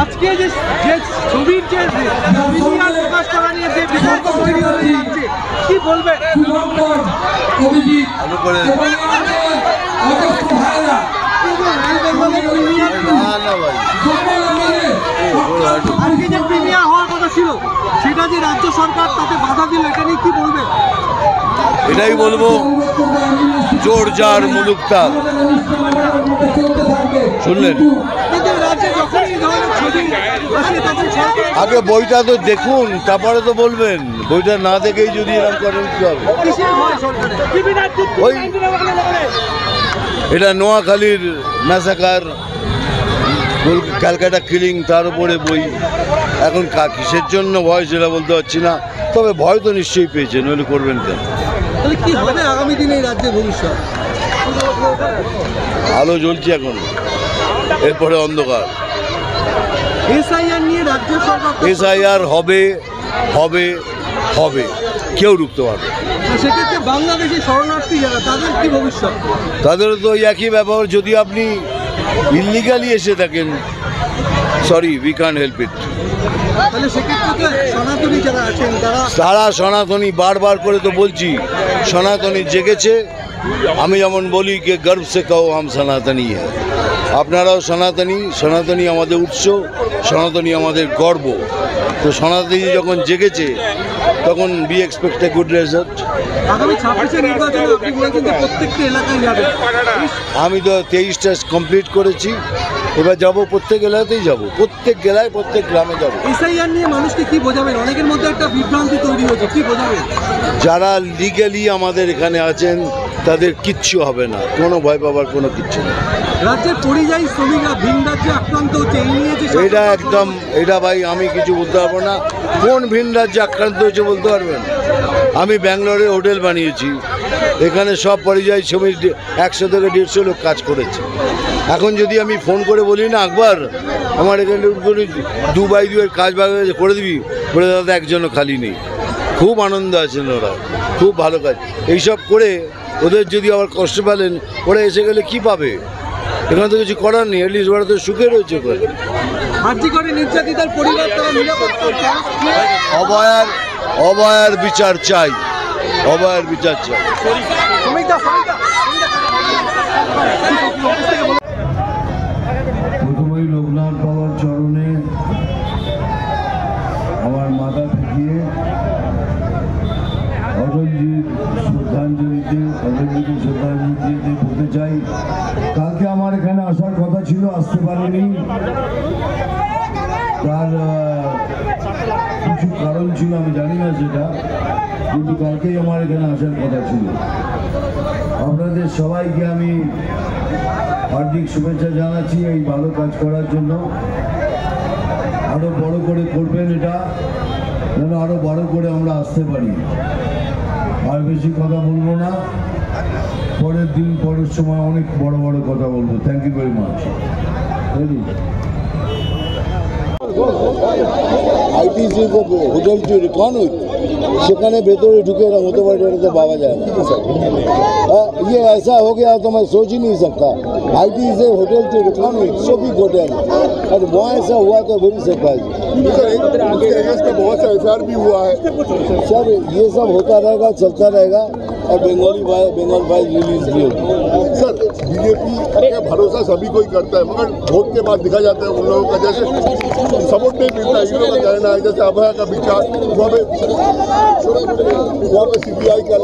আজকে যে ছবির যে প্রকাশ করা নিয়ে যে বিতর্ক তৈরি হচ্ছে কি বলবে? আজকে যে প্রিমিয়ার হওয়ার কথা ছিল সেটা যে রাজ্য সরকার তাতে বাধা দিল, এটা নিয়ে কি বলবে? এটাই বলবো, জোর জার মুলুকতার। শুনলেন? আগে বইটা তো দেখুন, তারপরে তো বলবেন। বইটা না দেখেই যদি এরকম করেন কি হবে? ওই এটা নোয়াখালীর ম্যাসাকার, ক্যালকাটা কিলিং, তার উপরে বই। এখন কিসের জন্য ভয় সেটা বলতে পারছি না, তবে ভয় তো নিশ্চয়ই পেয়েছে, নইলে করবেন কেন? কি হবে আগামী দিনে রাজ্যের ভবিষ্যৎ? আলো জ্বলছে এখন, এরপরে অন্ধকার। এসআইআর নিয়ে রাজ্য সরকার এসআইআর হবে হবে হবে, কেউ রুখতে পারবে। সেক্ষেত্রে বাংলাদেশে শরণার্থী যারা, তাদের কি ভবিষ্যৎ? তাদেরও তো একই ব্যাপার। যদি আপনি ইল্লিগালি এসে থাকেন, sorry, we can't help it. তাহলে সেক্ষেত্রে সনাতনী যারা আছেন তারা সনাতনী, বারবার করে তো বলছি, সনাতনী জেগেছে। আমি যেমন বলি যে গর্ব সে কহো হাম সনাতনী হ্যাঁ, আপনারাও সনাতনী। সনাতনী আমাদের উৎস, সনাতনী আমাদের গর্ব। তো সনাতনী যখন জেগেছে তখন B expect a good result. আমি তো 23টা কমপ্লিট করেছি, এবার যাব প্রত্যেক এলাকাতেই যাব, প্রত্যেক জেলায়, প্রত্যেক গ্রামে যাব। এসআইআর নিয়ে মানুষকে কি বোঝাবেন? অনেকের মধ্যে একটা বিভ্রান্তি তৈরি হয়েছে, কি বোঝাবেন? যারা লিগ্যালি আমাদের এখানে আছেন তাদের কিচ্ছু হবে না, কোনো ভয় পাবার কোনো কিচ্ছু নেই। রাজ্যের পরিযায়ী শ্রমিকরা ভিন রাজ্যে আক্রান্ত হচ্ছে, এই নিয়ে এটা একদম, এটা ভাই আমি কিছু বলতে পারবো না। কোন ভিন রাজ্যে আক্রান্ত হয়েছে বলতে পারবেন? আমি ব্যাঙ্গালোরে হোটেল বানিয়েছি, এখানে সব পরিযায়ী শ্রমিক 100 থেকে 150 লোক কাজ করেছে। এখন যদি আমি ফোন করে বলি না, আকবর আমার এখানে 2x2 কাজ ভাগ করে দিবি, বলে দাদা একজনও খালি নেই। খুব আনন্দ আছেন ওরা, খুব ভালো কাজ। এইসব করে ওদের যদি আবার কষ্ট পেলেন, ওরা এসে গেলে কি পাবে? এখানে তো কিছু করার নেই, অ্যাটলিস্ট ওরা তো সুখে রয়েছে। অভয়ার বিচার চাই, অভয়ার বিচার চাই। প্রথমেই লোকনাথ বাবার চরণে আমার মাথা ঠেকিয়ে অটলজির শ্রদ্ধাঞ্জলিতে বলতে চাই, কালকে আমার এখানে আসার কথা ছিল, আসতে পারিনি। তার কিছু কারণ ছিল, আমি জানি না সেটা, কিন্তু কালকেই আমার এখানে আসার কথা ছিল। আপনাদের সবাইকে আমি হার্দিক শুভেচ্ছা জানাচ্ছি এই ভালো কাজ করার জন্য। আরো বড় করে করবেন এটা, যেন আরো বড় করে আমরা আসতে পারি। আর বেশি কথা বলবো না, পরের দিন পরের সময় অনেক বড় বড় কথা বলবো। Thank you very much. ITC হোটেলটি রিকনউইথ, সেখানে ভেতরে ঢুকে এরকম হতে পারে, এটা তো ভাবা যায় না। ये ऐसा हो गया तो मैं सोच ही नहीं सकता। आईटी से hotel to reckon with, so big hotel, और वहाँ ऐसा हुआ तो वेरी सरप्राइज। बहुत सा एफआईआर भी हुआ है सर, ये सब होता रहेगा, चलता रहेगा। और बंगाल फाइल रिलीज भी होगी। सर बीजेपी का भरोसा सभी को ही करता है, मगर वोट के बाद दिखा जाता है उन लोगों का जैसे सपोर्ट नहीं मिलता है। इन लोगों का कहना है जैसे अभय का विचार वहाँ पे CBI का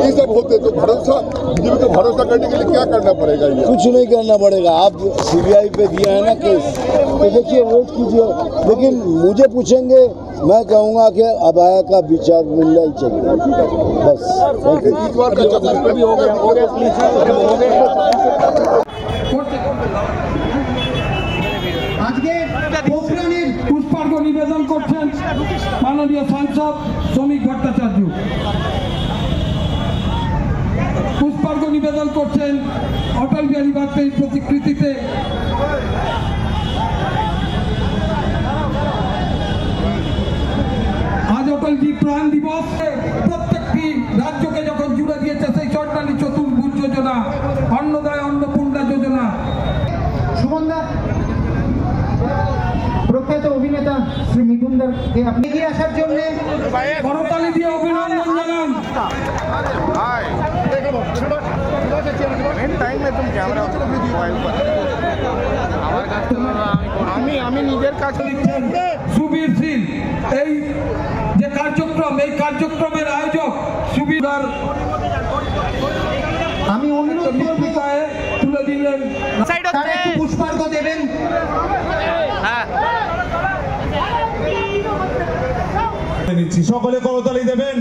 ये सब होते, तो भरोसा बीजेपी को भरोसा करने के लिए क्या करना पड़ेगा? ये कुछ नहीं करना पड़ेगा। आप CBI पे दिया है ना केस, तो देखिए वेट कीजिए। लेकिन मुझे पूछेंगे, मैं कहूँगा कि अभय का विचार मिलना ही चाहिए बस। इस बार का আজকে পোখরানের পুষ্পার্ঘ্য নিবেদন করছেন মাননীয় সাংসদ শ্রমিক ভট্টাচার্য। পুষ্পার্ঘ্য নিবেদন করছেন অটল বিহারী বাজপেয়ীর প্রতিকৃতিতে। আজ অটলজি প্রাণ দিবস, প্রত্যেকটি রাজ্যকে যখন জুড়ে দিয়েছে সেই সরকারি চতুর্ভুজ যোজনা, অন্নদায় অন্নপূর্ণা যোজনা। সুমনদা, প্রখ্যাত অভিনেতা শ্রী মিঠুনদারকে আপনি এগিয়ে আসার জন্য করতালি দিয়ে অভিনন্দন জানান। আমি নিজের কাছে লিখছেন সুবীর সিং। এই যে কার্যক্রম, এই কার্যক্রমের আয়োজক সুবীর আমি অনুরোধ করব তুলে দিলেন, তারা একটু পুষ্পার্ঘ্য দেবেন। সকলে করতালি দেবেন।